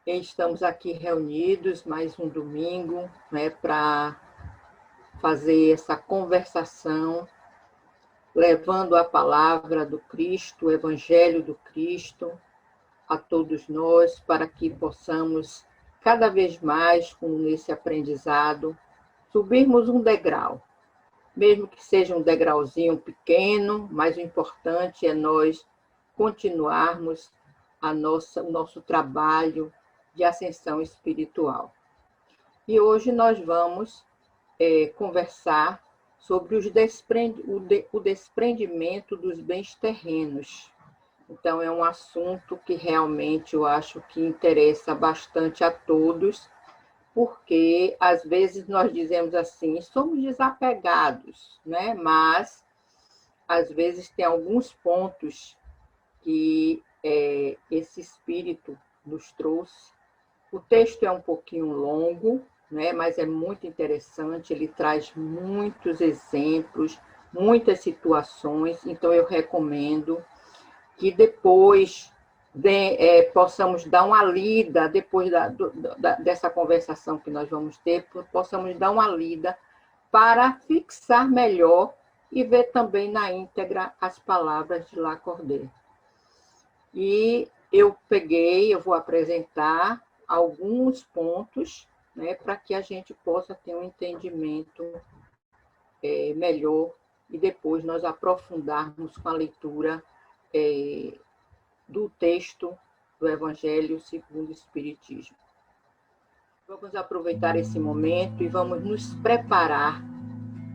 Estamos aqui reunidos mais um domingo, né, para fazer essa conversação, levando a palavra do Cristo, o Evangelho do Cristo, a todos nós, para que possamos, cada vez mais, nesse aprendizado, subirmos um degrau, mesmo que seja um degrauzinho pequeno, mas o importante é nós continuarmos o nosso trabalho de ascensão espiritual. E hoje nós vamos conversar sobre o desprendimento dos bens terrenos. Então, é um assunto que realmente eu acho que interessa bastante a todos, porque às vezes nós dizemos assim, somos desapegados, né? Mas às vezes tem alguns pontos que esse espírito nos trouxe. O texto é um pouquinho longo, né? Mas é muito interessante, ele traz muitos exemplos, muitas situações, então eu recomendo que depois possamos dar uma lida, depois dessa conversação que nós vamos ter, possamos dar uma lida para fixar melhor e ver também na íntegra as palavras de Lacordaire. E eu vou apresentar alguns pontos, né, para que a gente possa ter um entendimento melhor e depois nós aprofundarmos com a leitura do texto do Evangelho segundo o Espiritismo. Vamos aproveitar esse momento e vamos nos preparar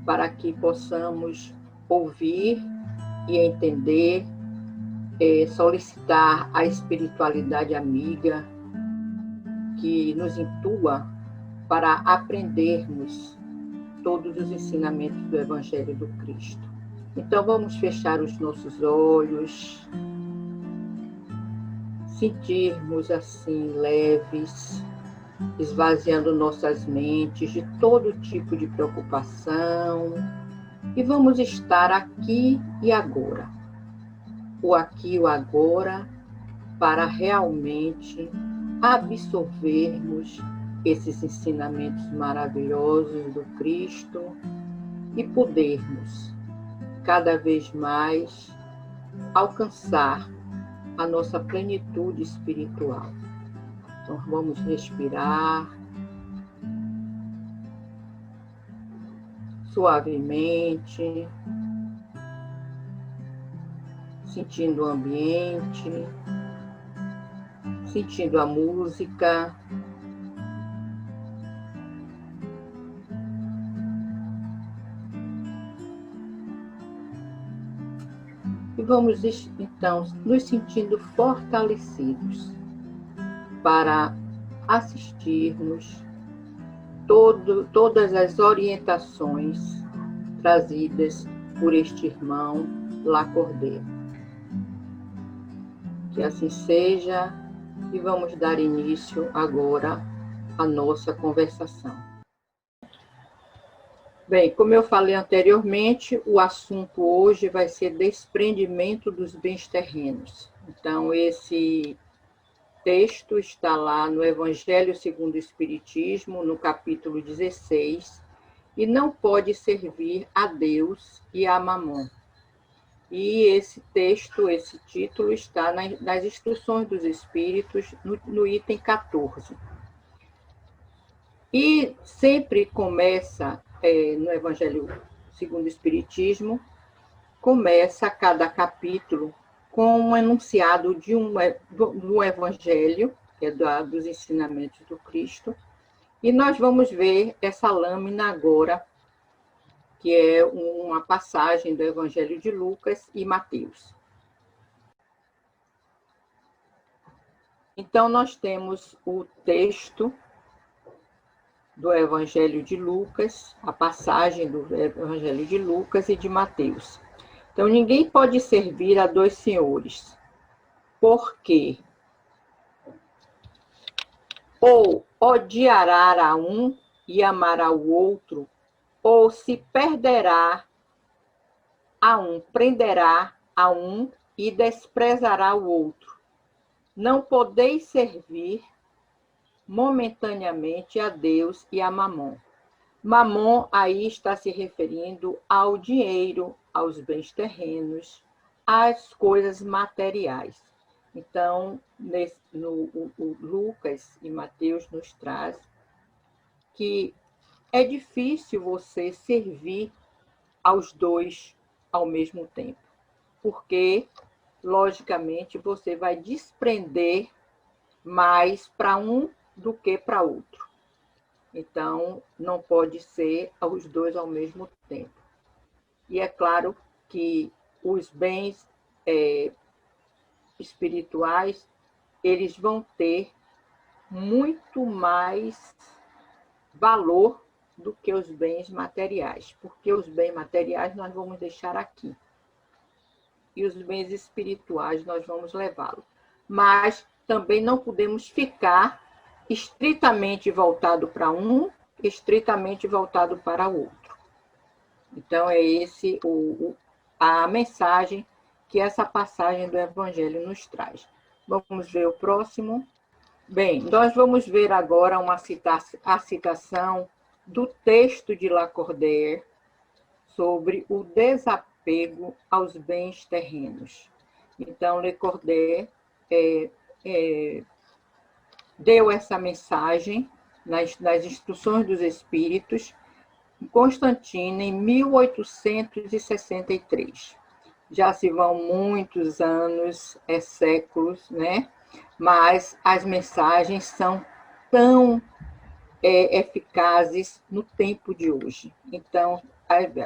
para que possamos ouvir e entender, solicitar a espiritualidade amiga que nos intua para aprendermos todos os ensinamentos do Evangelho do Cristo. Então, vamos fechar os nossos olhos, sentirmos assim leves, esvaziando nossas mentes de todo tipo de preocupação e vamos estar aqui e agora. O aqui e o agora para realmente absorvermos esses ensinamentos maravilhosos do Cristo e podermos cada vez mais alcançar a nossa plenitude espiritual. Então, vamos respirar suavemente, sentindo o ambiente, sentindo a música. E vamos, então, nos sentindo fortalecidos para assistirmos todas as orientações trazidas por este irmão Lacordaire. Que assim seja, e vamos dar início agora à nossa conversação. Bem, como eu falei anteriormente, o assunto hoje vai ser desprendimento dos bens terrenos. Então, esse texto está lá no Evangelho segundo o Espiritismo, no capítulo 16, e não pode servir a Deus e a Mamon. E esse texto, esse título, está nas Instruções dos Espíritos, no item 14. E sempre começa, no Evangelho segundo o Espiritismo, começa cada capítulo com um enunciado do Evangelho, que é dos ensinamentos do Cristo, e nós vamos ver essa lâmina agora, que é uma passagem do Evangelho de Lucas e Mateus. Então, nós temos o texto do Evangelho de Lucas, a passagem do Evangelho de Lucas e de Mateus. Então, ninguém pode servir a dois senhores, porque ou odiará a um e amará o outro, ou se perderá a um, prenderá a um e desprezará o outro. Não podeis servir momentaneamente a Deus e a Mamon. Mamon aí está se referindo ao dinheiro, aos bens terrenos, às coisas materiais. Então, o Lucas e Mateus nos traz que é difícil você servir aos dois ao mesmo tempo, porque, logicamente, você vai desprender mais para um do que para outro. Então, não pode ser os dois ao mesmo tempo. E é claro que os bens espirituais, eles vão ter muito mais valor do que os bens materiais, porque os bens materiais nós vamos deixar aqui. E os bens espirituais nós vamos levá-los. Mas também não podemos ficar estritamente voltado para um, estritamente voltado para o outro. Então, é esse a mensagem que essa passagem do Evangelho nos traz. Vamos ver o próximo. Bem, nós vamos ver agora a citação do texto de Lacordaire sobre o desapego aos bens terrenos. Então, Lacordaire deu essa mensagem nas Instruções dos Espíritos em Constantino, em 1863. Já se vão muitos anos, séculos, né? Mas as mensagens são tão eficazes no tempo de hoje. Então,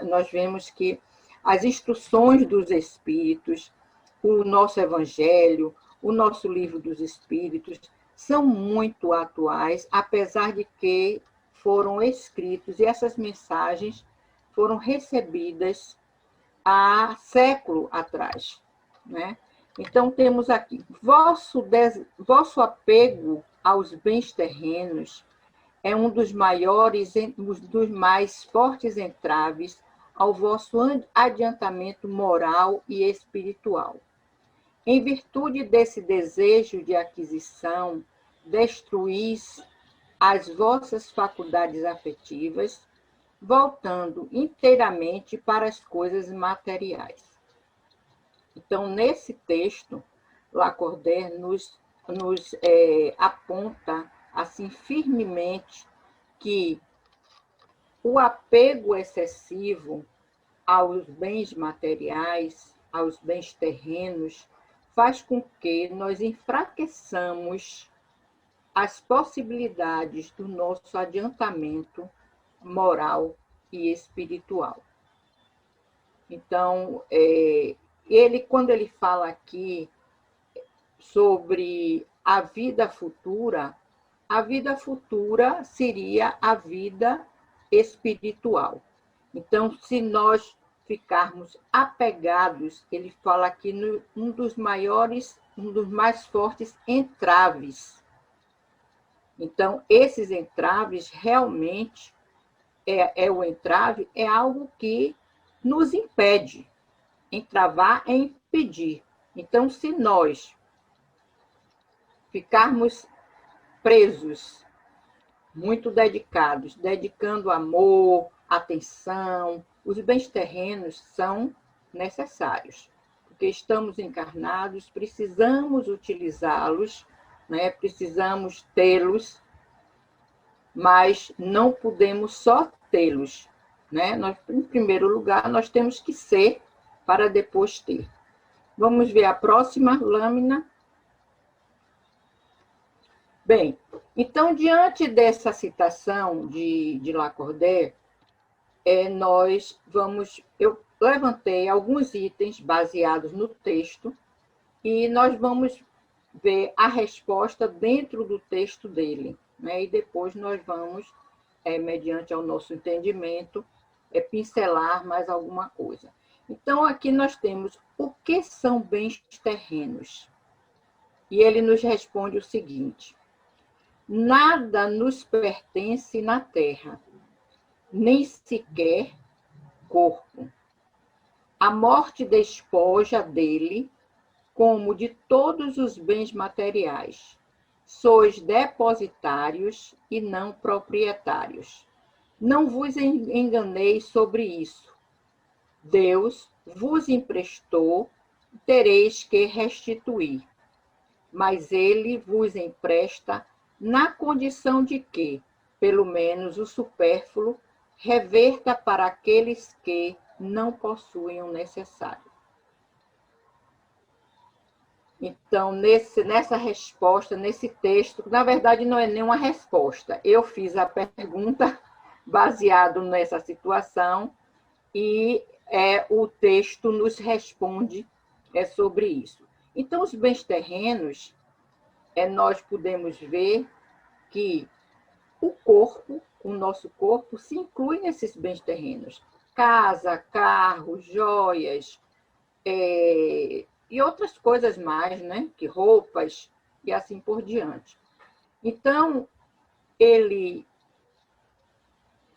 nós vemos que as instruções dos Espíritos, o nosso Evangelho, o nosso Livro dos Espíritos, são muito atuais, apesar de que foram escritos e essas mensagens foram recebidas há século atrás, né? Então, temos aqui, vosso apego aos bens terrenos é um dos maiores, dos mais fortes entraves ao vosso adiantamento moral e espiritual. Em virtude desse desejo de aquisição, destruís as vossas faculdades afetivas, voltando inteiramente para as coisas materiais. Então, nesse texto, Lacordaire nos aponta assim firmemente que o apego excessivo aos bens materiais, aos bens terrenos, faz com que nós enfraqueçamos as possibilidades do nosso adiantamento moral e espiritual. Então, quando ele fala aqui sobre a vida futura seria a vida espiritual. Então, se nós ficarmos apegados, ele fala aqui um dos mais fortes entraves. Então, esses entraves realmente o entrave é algo que nos impede. Entravar é impedir. Então, se nós ficarmos presos, muito dedicados, dedicando amor, atenção, os bens terrenos são necessários, porque estamos encarnados, precisamos utilizá-los, né? Precisamos tê-los, mas não podemos só tê-los, né? Em primeiro lugar, nós temos que ser para depois ter. Vamos ver a próxima lâmina. Bem, então, diante dessa citação de Lacordaire, eu levantei alguns itens baseados no texto e nós vamos ver a resposta dentro do texto dele, né? E depois nós vamos, mediante ao nosso entendimento, pincelar mais alguma coisa. Então, aqui nós temos o que são bens terrenos. E ele nos responde o seguinte: nada nos pertence na terra, nem sequer corpo. A morte despoja dele, como de todos os bens materiais. Sois depositários e não proprietários. Não vos enganeis sobre isso. Deus vos emprestou, tereis que restituir. Mas ele vos empresta na condição de que, pelo menos o supérfluo, reverta para aqueles que não possuem o necessário. Então, nessa resposta, nesse texto, na verdade não é nenhuma resposta. Eu fiz a pergunta baseado nessa situação e o texto nos responde sobre isso. Então, os bens terrenos, nós podemos ver que o nosso corpo, se inclui nesses bens terrenos. Casa, carro, joias, e outras coisas mais, né? Que roupas e assim por diante. Então, ele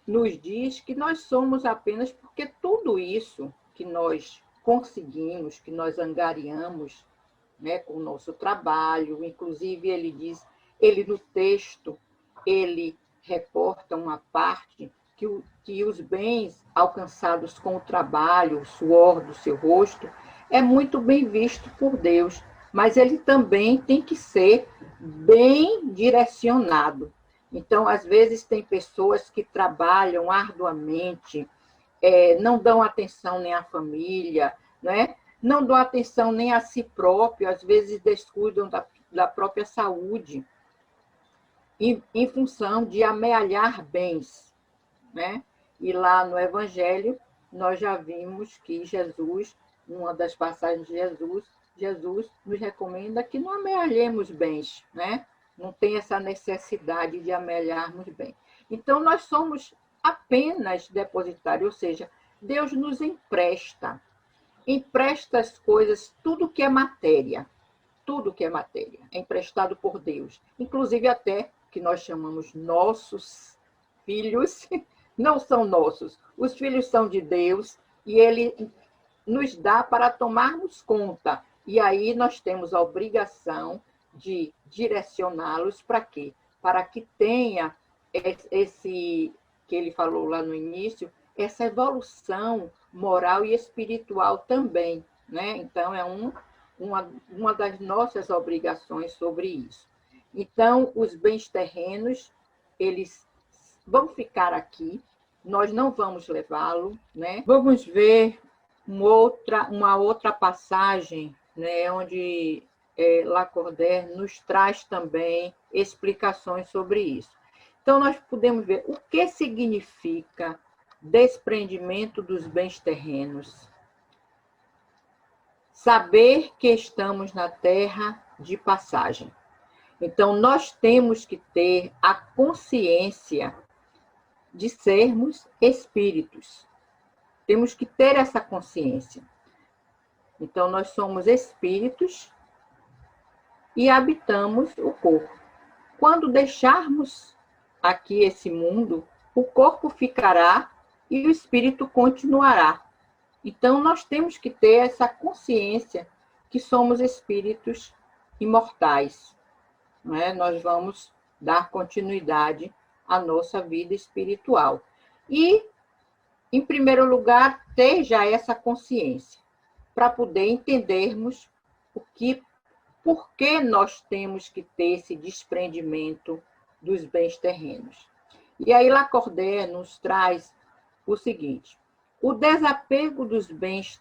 nos diz que nós somos apenas porque tudo isso que nós conseguimos, que nós angariamos, né, com o nosso trabalho, inclusive ele no texto, ele reporta uma parte que os bens alcançados com o trabalho, o suor do seu rosto, é muito bem visto por Deus, mas ele também tem que ser bem direcionado. Então, às vezes, tem pessoas que trabalham arduamente, não dão atenção nem à família, né? Não dão atenção nem a si próprio, às vezes descuidam da própria saúde, em função de amealhar bens, né? E lá no Evangelho, nós já vimos que Jesus, uma das passagens de Jesus nos recomenda que não amealhemos bens, né? Não tem essa necessidade de amealharmos bem. Então, nós somos apenas depositários, ou seja, Deus nos empresta as coisas, tudo que é matéria, é emprestado por Deus, inclusive até que nós chamamos nossos filhos, não são nossos, os filhos são de Deus e Ele nos dá para tomarmos conta, e aí nós temos a obrigação de direcioná-los para quê? Para que tenha esse, que ele falou lá no início, essa evolução moral e espiritual também, né? Então, é uma das nossas obrigações sobre isso. Então, os bens terrenos, eles vão ficar aqui, nós não vamos levá-lo, né? Vamos ver uma outra passagem, né, onde Lacordaire nos traz também explicações sobre isso. Então, nós podemos ver o que significa desprendimento dos bens terrenos. Saber que estamos na terra de passagem. Então, nós temos que ter a consciência de sermos espíritos. Temos que ter essa consciência. Então, nós somos espíritos e habitamos o corpo. Quando deixarmos aqui esse mundo, o corpo ficará e o espírito continuará. Então, nós temos que ter essa consciência que somos espíritos imortais. Não é? Nós vamos dar continuidade à nossa vida espiritual. E, em primeiro lugar, ter já essa consciência, para poder entendermos por que nós temos que ter esse desprendimento dos bens terrenos. E aí Lacordaire nos traz o seguinte: o desapego dos bens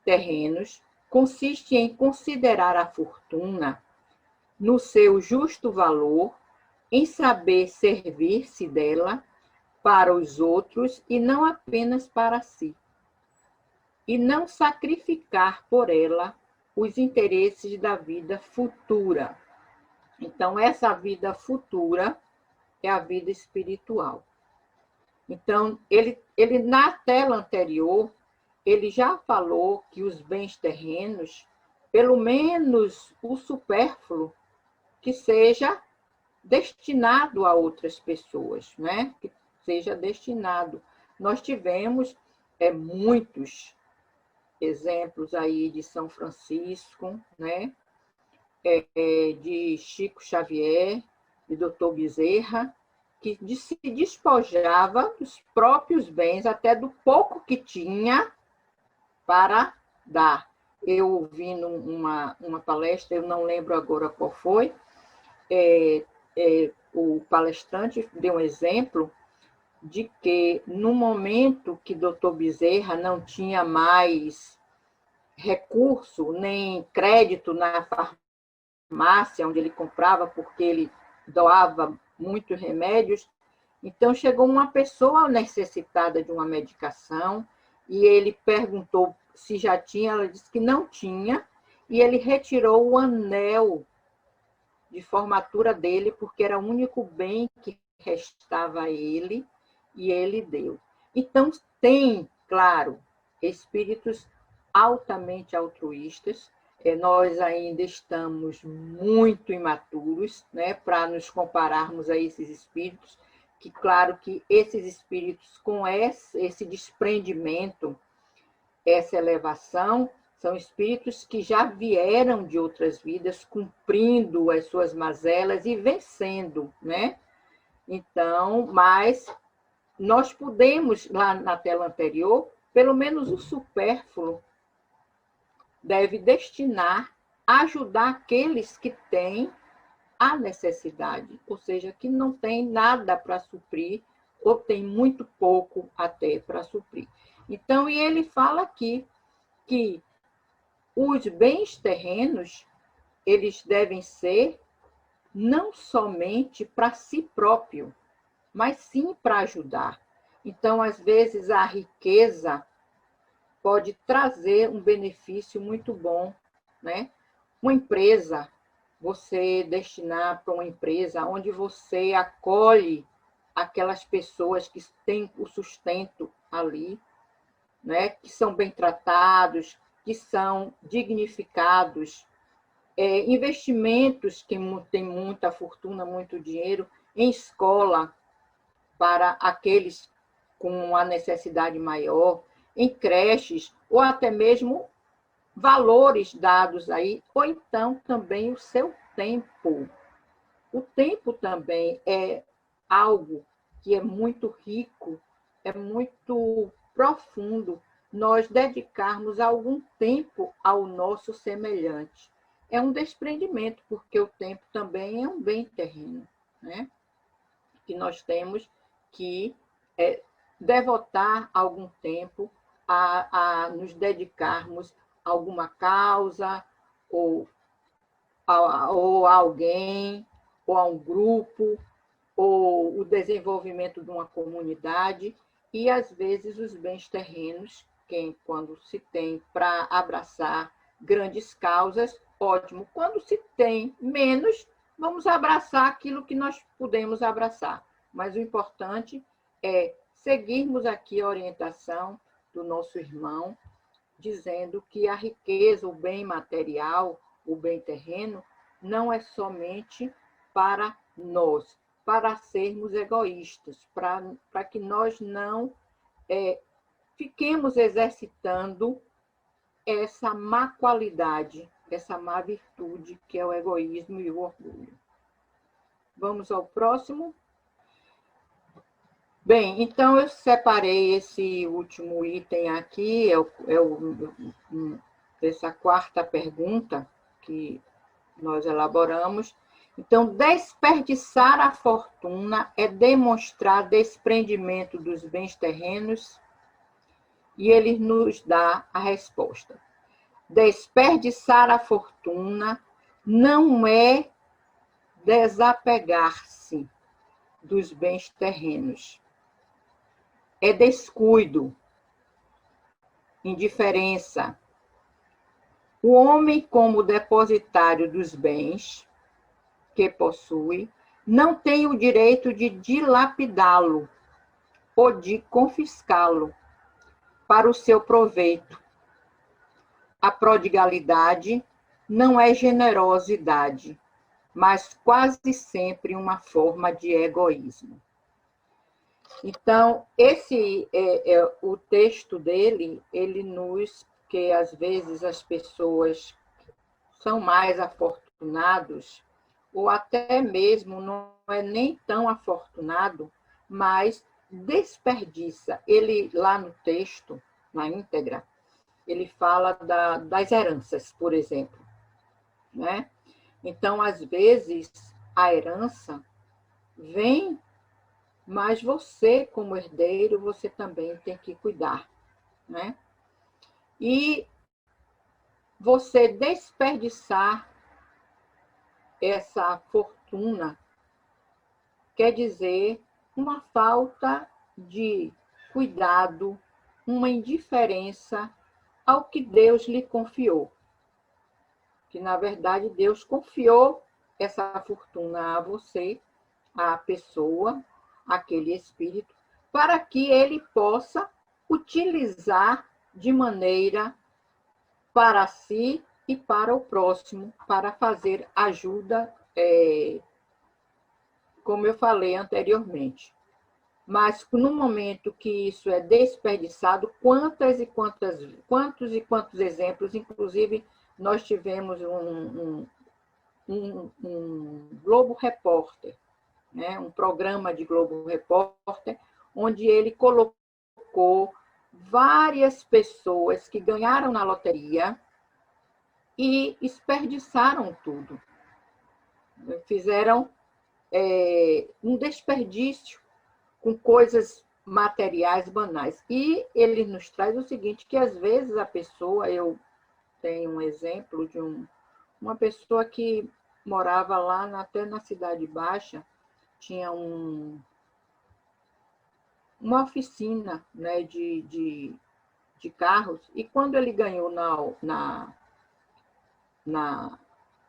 terrenos consiste em considerar a fortuna no seu justo valor, em saber servir-se dela para os outros e não apenas para si, e não sacrificar por ela os interesses da vida futura. Então, essa vida futura é a vida espiritual. Então, ele na tela anterior, ele já falou que os bens terrenos, pelo menos o supérfluo, que seja destinado a outras pessoas, né? Que seja destinado. Nós tivemos muitos exemplos aí de São Francisco, né? De Chico Xavier, de Dr. Bezerra, que se despojava dos próprios bens, até do pouco que tinha, para dar. Eu ouvi uma palestra, eu não lembro agora qual foi, o palestrante deu um exemplo de que, no momento que Dr. Bezerra não tinha mais recurso, nem crédito na farmácia onde ele comprava, porque ele doava muitos remédios, então chegou uma pessoa necessitada de uma medicação e ele perguntou se já tinha, ela disse que não tinha, e ele retirou o anel de formatura dele, porque era o único bem que restava a ele, e ele deu. Então, tem, claro, espíritos altamente altruístas. Nós ainda estamos muito imaturos, né, para nos compararmos a esses espíritos, que, claro, que esses espíritos, com esse desprendimento, essa elevação, são espíritos que já vieram de outras vidas, cumprindo as suas mazelas e vencendo, né? Então, mas nós podemos, lá na tela anterior, pelo menos o supérfluo deve destinar a ajudar aqueles que têm a necessidade, ou seja, que não tem nada para suprir, ou tem muito pouco até para suprir. Então, e ele fala aqui que os bens terrenos, eles devem ser não somente para si próprio, mas sim para ajudar. Então, às vezes, a riqueza pode trazer um benefício muito bom, né? Uma empresa, você destinar para uma empresa onde você acolhe aquelas pessoas que têm o sustento ali, né? Que são bem tratados, que são dignificados, investimentos que têm muita fortuna, muito dinheiro, em escola para aqueles com a necessidade maior, em creches, ou até mesmo valores dados aí, ou então também o seu tempo. O tempo também é algo que é muito rico, é muito profundo, nós dedicarmos algum tempo ao nosso semelhante. É um desprendimento, porque o tempo também é um bem terreno, né? Que nós temos que devotar algum tempo a nos dedicarmos a alguma causa, ou a alguém, ou a um grupo, ou o desenvolvimento de uma comunidade, e, às vezes, os bens terrenos, quando se tem para abraçar grandes causas, ótimo. Quando se tem menos, vamos abraçar aquilo que nós podemos abraçar. Mas o importante é seguirmos aqui a orientação do nosso irmão, dizendo que a riqueza, o bem material, o bem terreno, não é somente para nós, para sermos egoístas, para que nós não fiquemos exercitando essa má qualidade, essa má virtude que é o egoísmo e o orgulho. Vamos ao próximo. Bem, então eu separei esse último item aqui, essa quarta pergunta que nós elaboramos. Então, desperdiçar a fortuna é demonstrar desprendimento dos bens terrenos? E ele nos dá a resposta. Desperdiçar a fortuna não é desapegar-se dos bens terrenos. É descuido, indiferença. O homem, como depositário dos bens que possui, não tem o direito de dilapidá-lo ou de confiscá-lo para o seu proveito. A prodigalidade não é generosidade, mas quase sempre uma forma de egoísmo. Então, esse o texto dele, ele nos, que às vezes as pessoas são mais afortunados, ou até mesmo não é nem tão afortunado, mas desperdiça. Ele, lá no texto, na íntegra, ele fala das heranças, por exemplo, né? Então, às vezes, a herança vem, mas você, como herdeiro, você também tem que cuidar, né? E você desperdiçar essa fortuna quer dizer uma falta de cuidado, uma indiferença ao que Deus lhe confiou. Que, na verdade, Deus confiou essa fortuna a você, à pessoa, aquele espírito, para que ele possa utilizar de maneira para si e para o próximo, para fazer ajuda, como eu falei anteriormente. Mas no momento que isso é desperdiçado, quantos e quantos exemplos, inclusive nós tivemos um Globo Repórter, né, um programa de Globo Repórter, onde ele colocou várias pessoas que ganharam na loteria e desperdiçaram tudo. Fizeram um desperdício com coisas materiais banais. E ele nos traz o seguinte, que às vezes a pessoa, eu tenho um exemplo de uma pessoa que morava lá até na Cidade Baixa, tinha uma oficina, né, de carros, e quando ele ganhou na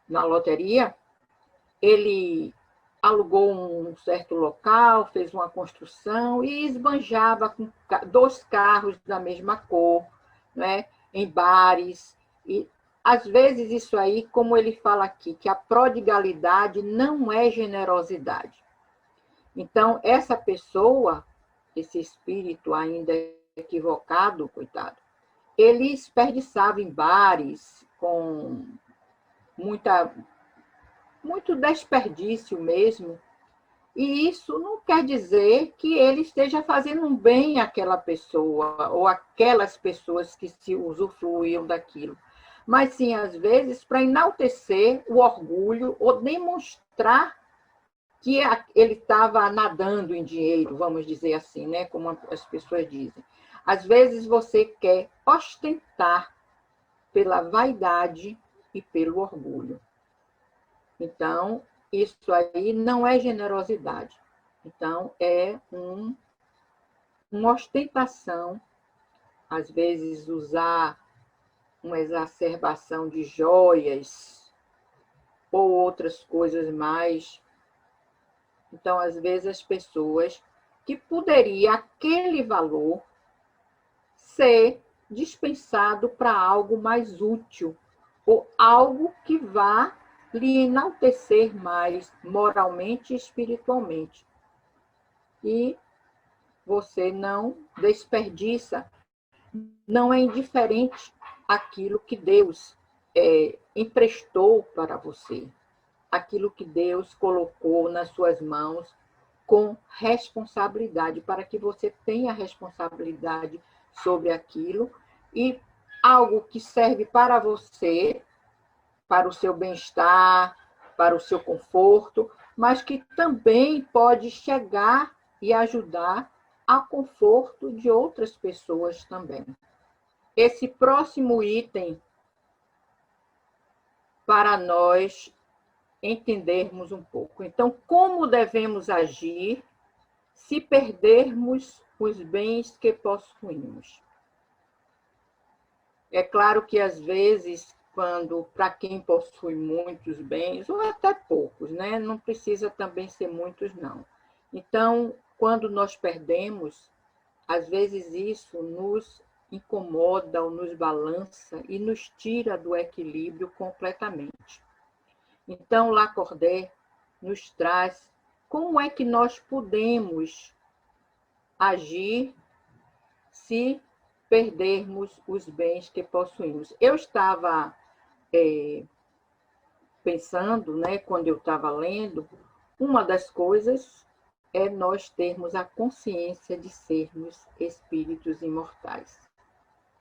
loteria, ele alugou um certo local, fez uma construção e esbanjava com 2 carros da mesma cor, né, em bares. E, às vezes, isso aí, como ele fala aqui, que a prodigalidade não é generosidade. Então, essa pessoa, esse espírito ainda equivocado, coitado, ele desperdiçava em bares com muito desperdício mesmo, e isso não quer dizer que ele esteja fazendo um bem àquela pessoa ou aquelas pessoas que se usufruíam daquilo, mas sim, às vezes, para enaltecer o orgulho ou demonstrar que ele estava nadando em dinheiro, vamos dizer assim, né? Como as pessoas dizem. Às vezes você quer ostentar pela vaidade e pelo orgulho. Então, isso aí não é generosidade. Então, é uma ostentação, às vezes usar uma exacerbação de joias ou outras coisas mais. Então, às vezes, as pessoas que poderia aquele valor ser dispensado para algo mais útil ou algo que vá lhe enaltecer mais moralmente e espiritualmente. E você não desperdiça, não é indiferente aquilo que Deus emprestou para você, aquilo que Deus colocou nas suas mãos com responsabilidade, para que você tenha responsabilidade sobre aquilo e algo que serve para você, para o seu bem-estar, para o seu conforto, mas que também pode chegar e ajudar ao conforto de outras pessoas também. Esse próximo item, para nós entendermos um pouco. Então, como devemos agir se perdermos os bens que possuímos? É claro que, às vezes, para quem possui muitos bens, ou até poucos, né? Não precisa também ser muitos, não. Então, quando nós perdemos, às vezes isso nos incomoda ou nos balança e nos tira do equilíbrio completamente. Então, Lacordaire nos traz como é que nós podemos agir se perdermos os bens que possuímos. Eu estava pensando, né, quando eu estava lendo, uma das coisas é nós termos a consciência de sermos espíritos imortais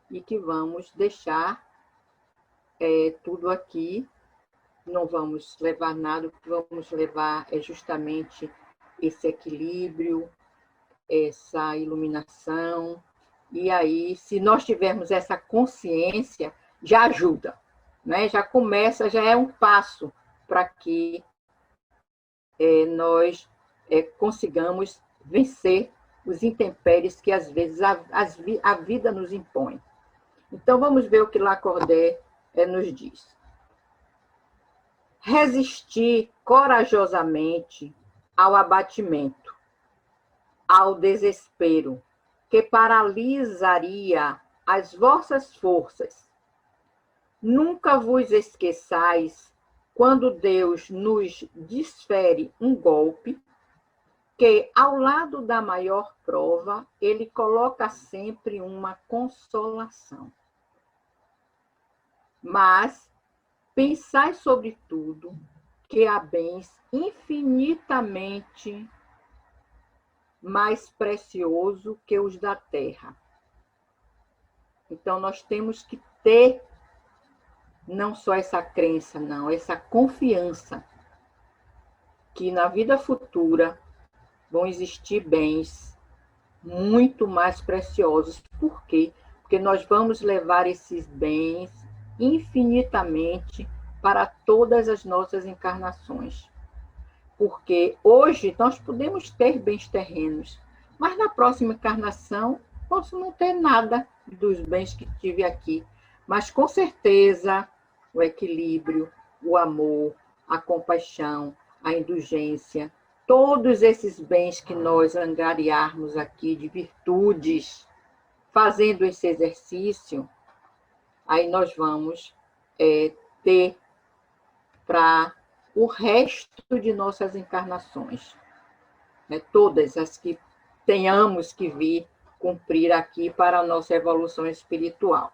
e que vamos deixar tudo aqui, não vamos levar nada, o que vamos levar é justamente esse equilíbrio, essa iluminação. E aí, se nós tivermos essa consciência, já ajuda, né? Já começa, já é um passo para que nós consigamos vencer os intempéries que às vezes a vida nos impõe. Então, vamos ver o que Lacordaire nos diz. Resistir corajosamente ao abatimento, ao desespero, que paralisaria as vossas forças. Nunca vos esqueçais, quando Deus nos desfere um golpe, que ao lado da maior prova, ele coloca sempre uma consolação. Mas pensai sobretudo que há bens infinitamente mais preciosos que os da terra. Então, nós temos que ter não só essa crença, não, essa confiança que na vida futura vão existir bens muito mais preciosos. Por quê? Porque nós vamos levar esses bens infinitamente para todas as nossas encarnações. Porque hoje nós podemos ter bens terrenos, mas na próxima encarnação posso não ter nada dos bens que tive aqui. Mas com certeza o equilíbrio, o amor, a compaixão, a indulgência, todos esses bens que nós angariarmos aqui de virtudes, fazendo esse exercício, aí nós vamos ter para o resto de nossas encarnações, né? Todas as que tenhamos que vir cumprir aqui para a nossa evolução espiritual.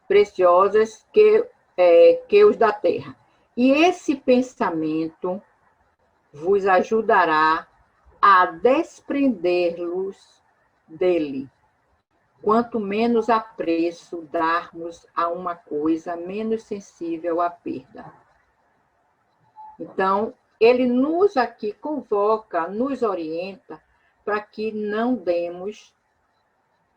Preciosas que os da terra. E esse pensamento vos ajudará a desprender-los dele. Quanto menos apreço darmos a uma coisa, menos sensível à perda. Então, ele nos aqui convoca, nos orienta para que não demos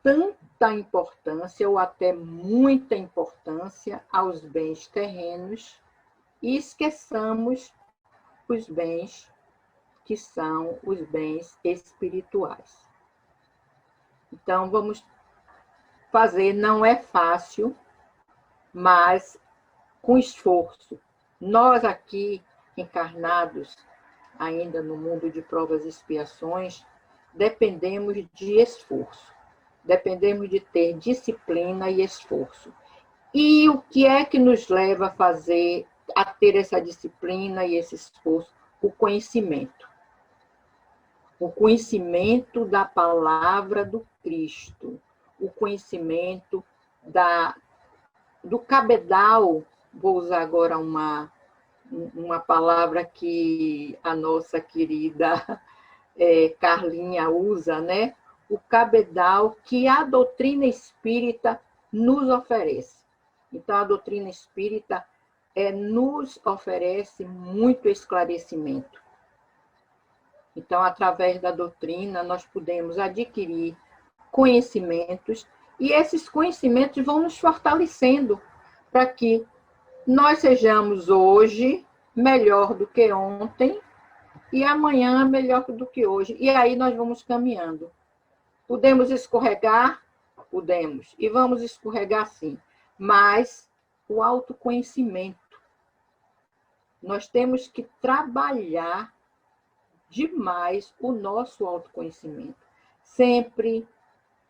tanta importância ou até muita importância aos bens terrenos e esqueçamos os bens que são os bens espirituais. Então, vamos fazer, não é fácil, mas com esforço. Nós aqui, encarnados, ainda no mundo de provas e expiações, dependemos de esforço. Dependemos de ter disciplina e esforço. E o que é que nos leva a ter essa disciplina e esse esforço? O conhecimento. O conhecimento da palavra do Cristo. O conhecimento do cabedal. Vou usar agora uma palavra que a nossa querida Carlinha usa, né? O cabedal que a doutrina espírita nos oferece. Então, a doutrina espírita nos oferece muito esclarecimento. Então, através da doutrina, nós podemos adquirir conhecimentos e esses conhecimentos vão nos fortalecendo para que nós sejamos hoje melhor do que ontem e amanhã melhor do que hoje. E aí nós vamos caminhando. Podemos escorregar? Podemos. E vamos escorregar sim. Mas o autoconhecimento. Nós temos que trabalhar demais o nosso autoconhecimento. Sempre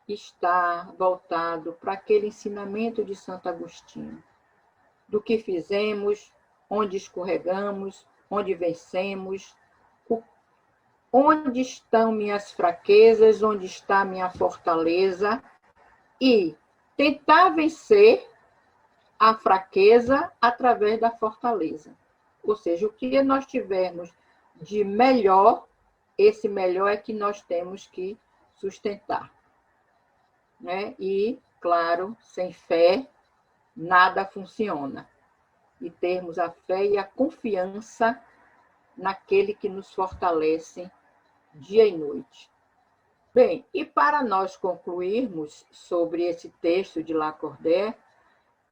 está voltado para aquele ensinamento de Santo Agostinho. Do que fizemos, onde escorregamos, onde vencemos, onde estão minhas fraquezas, onde está minha fortaleza, e tentar vencer a fraqueza através da fortaleza. Ou seja, o que nós tivermos de melhor, esse melhor é que nós temos que sustentar. Né? E, claro, sem fé, nada funciona. E termos a fé e a confiança naquele que nos fortalece dia e noite. Bem, e para nós concluirmos sobre esse texto de Lacordaire,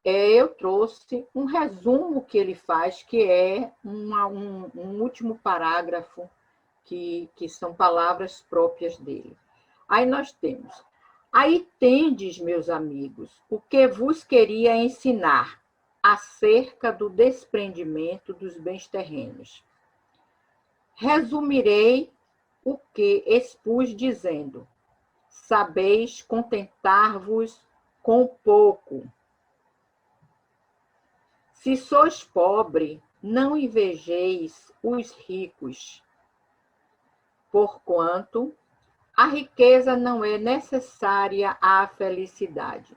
eu trouxe um resumo que ele faz, que é um último parágrafo, que são palavras próprias dele. Aí nós temos: aí tendes, meus amigos, o que vos queria ensinar acerca do desprendimento dos bens terrenos. Resumirei o que expus dizendo: sabeis contentar-vos com pouco. Se sois pobre, não invejeis os ricos, porquanto a riqueza não é necessária à felicidade.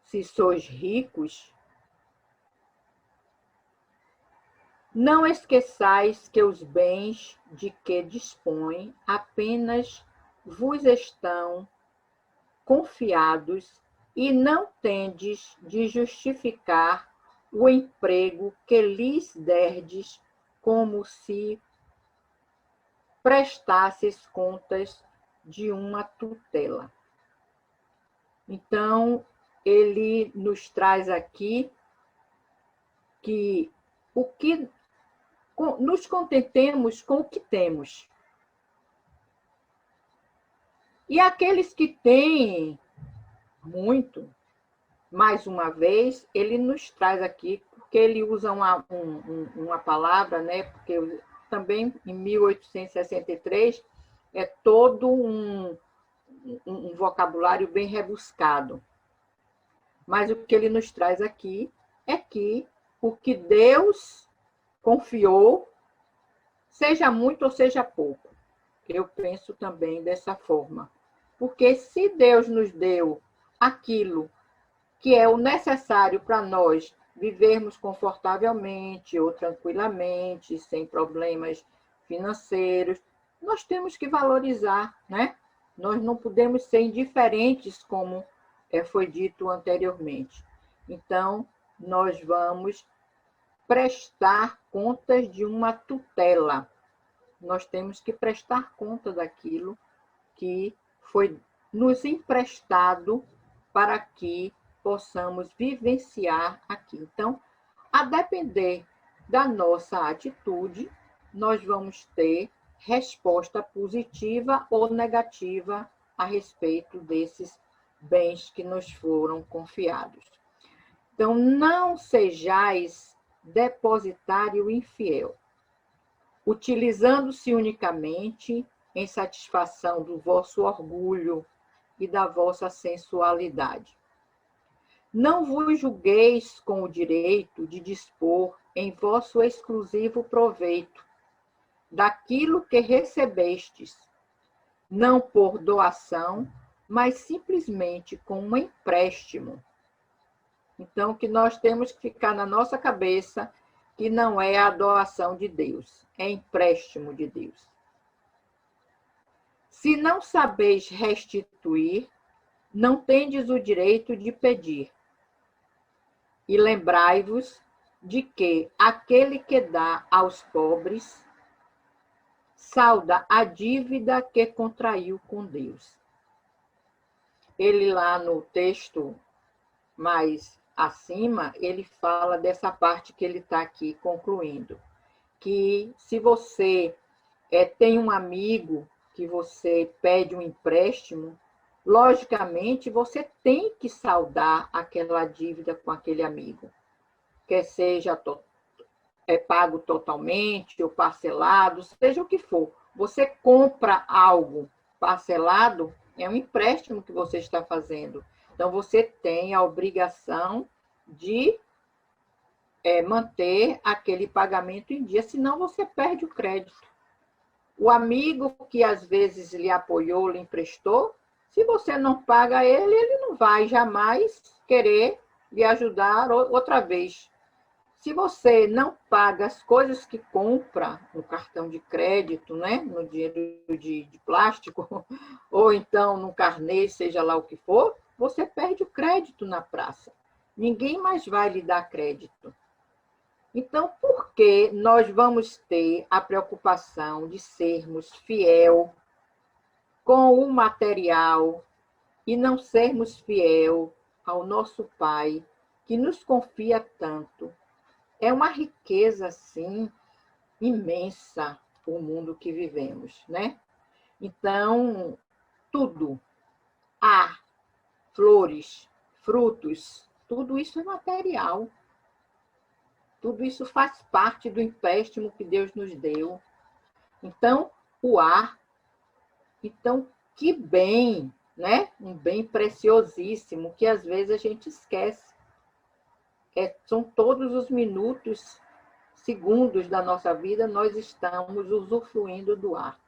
Se sois ricos, não esqueçais que os bens de que dispõe apenas vos estão confiados e não tendes de justificar o emprego que lhes derdes como se prestasses contas de uma tutela. Então, ele nos traz aqui que nos contentemos com o que temos. E aqueles que têm muito, mais uma vez, ele nos traz aqui, porque ele usa uma palavra, né? Porque também em 1863 é todo um vocabulário bem rebuscado. Mas o que ele nos traz aqui é que o que Deus confiou, seja muito ou seja pouco. Eu penso também dessa forma. Porque se Deus nos deu aquilo que é o necessário para nós vivermos confortavelmente ou tranquilamente, sem problemas financeiros, nós temos que valorizar, né? Nós não podemos ser indiferentes, como foi dito anteriormente. Então, nós vamos prestar contas de uma tutela. Nós temos que prestar conta daquilo que foi nos emprestado para que possamos vivenciar aqui. Então, a depender da nossa atitude, nós vamos ter resposta positiva ou negativa a respeito desses bens que nos foram confiados. Então, não sejais depositário infiel, utilizando-se unicamente em satisfação do vosso orgulho e da vossa sensualidade. Não vos julgueis com o direito de dispor em vosso exclusivo proveito daquilo que recebestes, não por doação, mas simplesmente com um empréstimo. Então, que nós temos que ficar na nossa cabeça que não é a doação de Deus, é empréstimo de Deus. Se não sabeis restituir, não tendes o direito de pedir. E lembrai-vos de que aquele que dá aos pobres salda a dívida que contraiu com Deus. Ele lá no texto mais acima, ele fala dessa parte que ele está aqui concluindo, que se você tem um amigo que você pede um empréstimo, logicamente você tem que saldar aquela dívida com aquele amigo, quer seja pago totalmente ou parcelado, seja o que for. Você compra algo parcelado, é um empréstimo que você está fazendo. Então, você tem a obrigação de manter aquele pagamento em dia, senão você perde o crédito. O amigo que às vezes lhe apoiou, lhe emprestou, se você não paga ele, ele não vai jamais querer lhe ajudar outra vez. Se você não paga as coisas que compra no cartão de crédito, né, no dinheiro de plástico, ou então no carnê, seja lá o que for, você perde o crédito na praça. Ninguém mais vai lhe dar crédito. Então, por que nós vamos ter a preocupação de sermos fiel com o material e não sermos fiel ao nosso Pai, que nos confia tanto? É uma riqueza, assim, imensa o mundo que vivemos, né? Então, tudo, ar, flores, frutos, tudo isso é material. Tudo isso faz parte do empréstimo que Deus nos deu. Então, o ar, então, que bem, né? Um bem preciosíssimo que às vezes a gente esquece. São todos os minutos, segundos da nossa vida, nós estamos usufruindo do ar.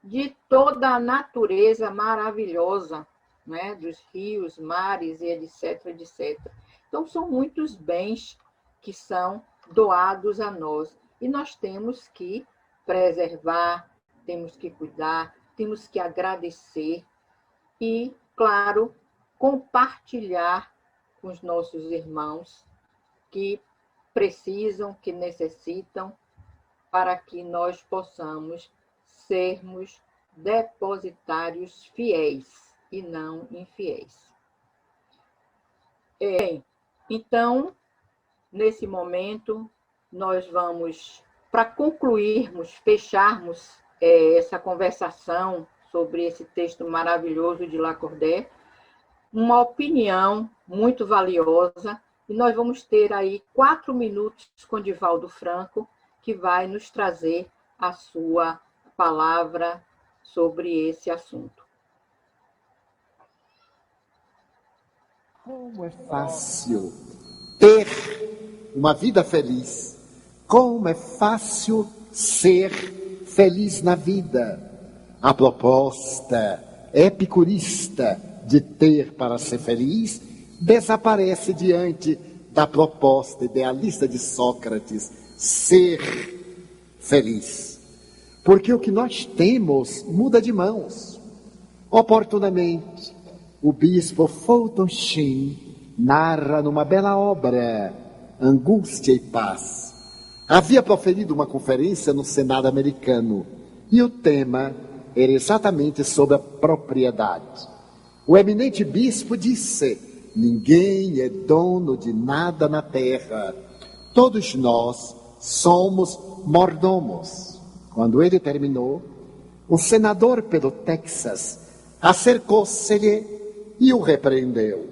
De toda a natureza maravilhosa, né? Dos rios, mares e etc, etc. Então, são muitos bens que são doados a nós. E nós temos que preservar, temos que cuidar, temos que agradecer e, claro, compartilhar com os nossos irmãos que precisam, que necessitam, para que nós possamos sermos depositários fiéis e não infiéis. Então, nesse momento, nós vamos, para concluirmos, fecharmos essa conversação sobre esse texto maravilhoso de Lacordaire, uma opinião muito valiosa, e nós vamos ter aí 4 minutos com Divaldo Franco, que vai nos trazer a sua palavra sobre esse assunto. Como é fácil ter uma vida feliz. Como é fácil ser feliz na vida. A proposta epicurista de ter para ser feliz desaparece diante da proposta idealista de Sócrates, ser feliz. Porque o que nós temos muda de mãos. Oportunamente, o bispo Fulton Sheen narra numa bela obra, Angústia e Paz. Havia proferido uma conferência no Senado americano e o tema era exatamente sobre a propriedade. O eminente bispo disse: ninguém é dono de nada na terra, todos nós somos mordomos. Quando ele terminou, o senador pelo Texas acercou-se-lhe e o repreendeu.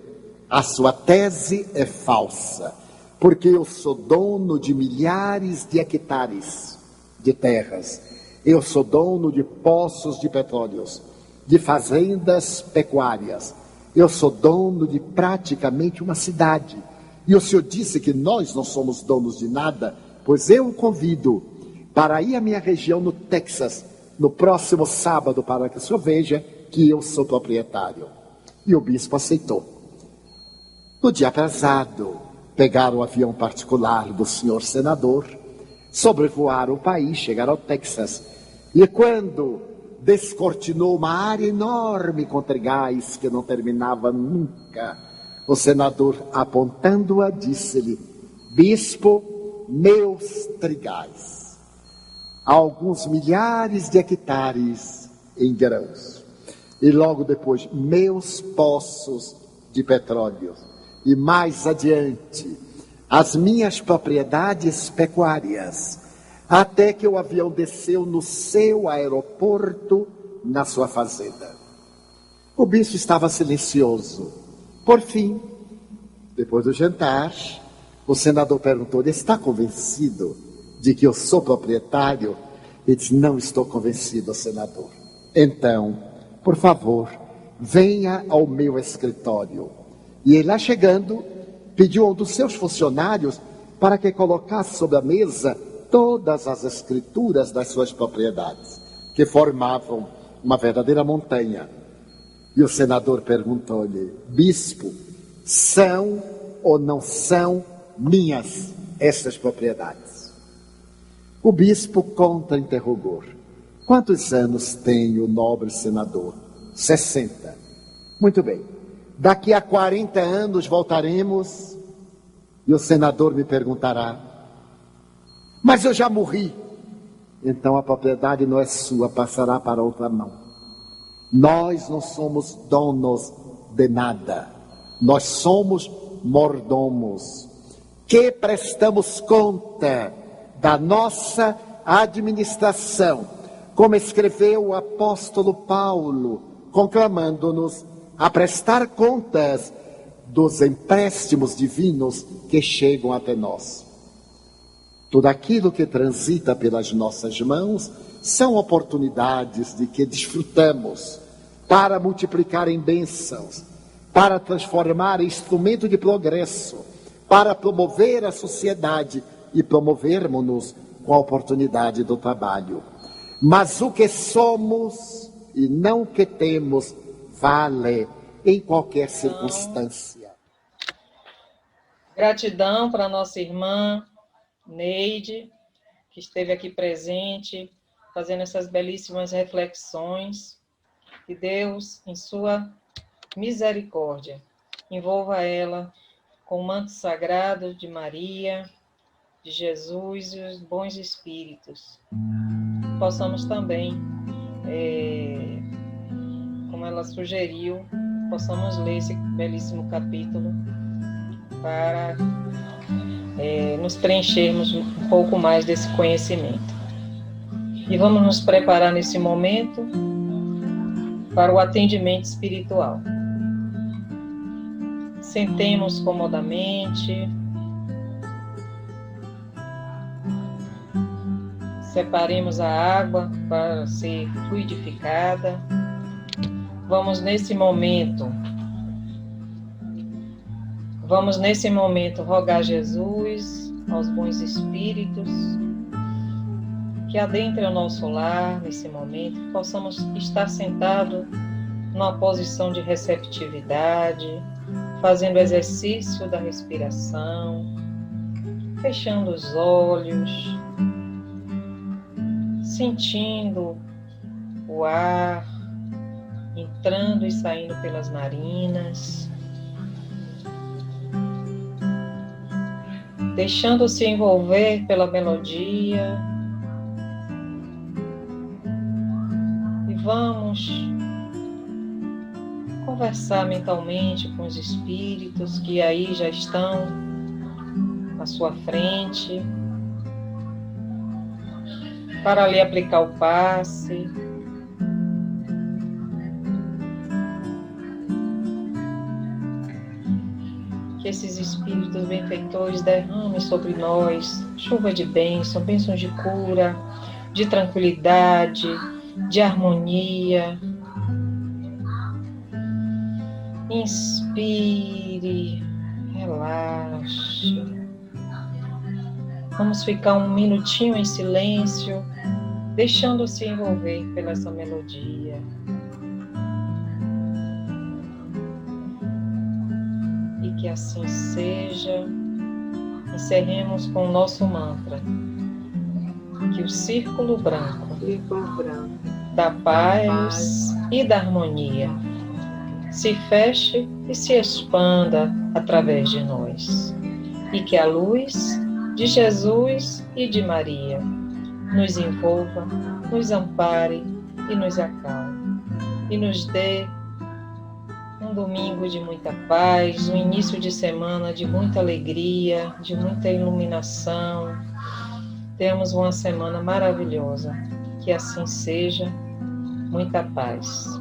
A sua tese é falsa, porque eu sou dono de milhares de hectares de terras. Eu sou dono de poços de petróleos, de fazendas pecuárias. Eu sou dono de praticamente uma cidade. E o senhor disse que nós não somos donos de nada, pois eu o convido para ir à minha região no Texas, no próximo sábado, para que o senhor veja que eu sou proprietário. E o bispo aceitou. No dia aprazado, pegaram o avião particular do senhor senador, sobrevoaram o país, chegaram ao Texas. E quando descortinou uma área enorme com trigais que não terminava nunca, o senador, apontando-a, disse-lhe: bispo, meus trigais, há alguns milhares de hectares em grãos. E logo depois, meus poços de petróleo. E mais adiante, as minhas propriedades pecuárias, até que o avião desceu no seu aeroporto, na sua fazenda. O bispo estava silencioso. Por fim, depois do jantar, o senador perguntou: ele está convencido de que eu sou proprietário? Ele disse: não estou convencido, senador. Então, por favor, venha ao meu escritório. E ele lá chegando, pediu a um dos seus funcionários para que colocasse sobre a mesa todas as escrituras das suas propriedades, que formavam uma verdadeira montanha. E o senador perguntou-lhe: bispo, são ou não são minhas estas propriedades? O bispo contra-interrogou: quantos anos tem o nobre senador? 60. Muito bem. Daqui a 40 anos voltaremos e o senador me perguntará: mas eu já morri. Então a propriedade não é sua, passará para outra mão. Nós não somos donos de nada. Nós somos mordomos, que prestamos conta da nossa administração, como escreveu o apóstolo Paulo, conclamando-nos a prestar contas dos empréstimos divinos que chegam até nós. Tudo aquilo que transita pelas nossas mãos são oportunidades de que desfrutamos para multiplicar em bênçãos, para transformar em instrumento de progresso, para promover a sociedade e promovermos-nos com a oportunidade do trabalho. Mas o que somos e não o que temos vale em qualquer circunstância. Gratidão para nossa irmã Neide, que esteve aqui presente, fazendo essas belíssimas reflexões. Que Deus, em sua misericórdia, envolva ela com o manto sagrado de Maria, de Jesus e os bons espíritos. Possamos também, como ela sugeriu, possamos ler esse belíssimo capítulo para nos preenchermos um pouco mais desse conhecimento. E vamos nos preparar nesse momento para o atendimento espiritual. Sentemos comodamente, separemos a água para ser fluidificada. Vamos nesse momento rogar a Jesus, aos bons espíritos, que adentre o nosso lar nesse momento, que possamos estar sentados numa posição de receptividade, fazendo exercício da respiração, fechando os olhos, sentindo o ar entrando e saindo pelas narinas, deixando-se envolver pela melodia. E vamos conversar mentalmente com os espíritos que aí já estão à sua frente, para lhe aplicar o passe. Que esses espíritos benfeitores derramem sobre nós chuva de bênção, bênçãos de cura, de tranquilidade, de harmonia. Inspire, relaxe. Vamos ficar um minutinho em silêncio, deixando-se envolver pela essa melodia. E que assim seja. Encerremos com o nosso mantra. Que o círculo branco da paz e da harmonia se feche e se expanda através de nós. E que a luz de Jesus e de Maria nos envolva, nos ampare e nos acalme. E nos dê um domingo de muita paz, um início de semana de muita alegria, de muita iluminação. Temos uma semana maravilhosa. Que assim seja. Muita paz.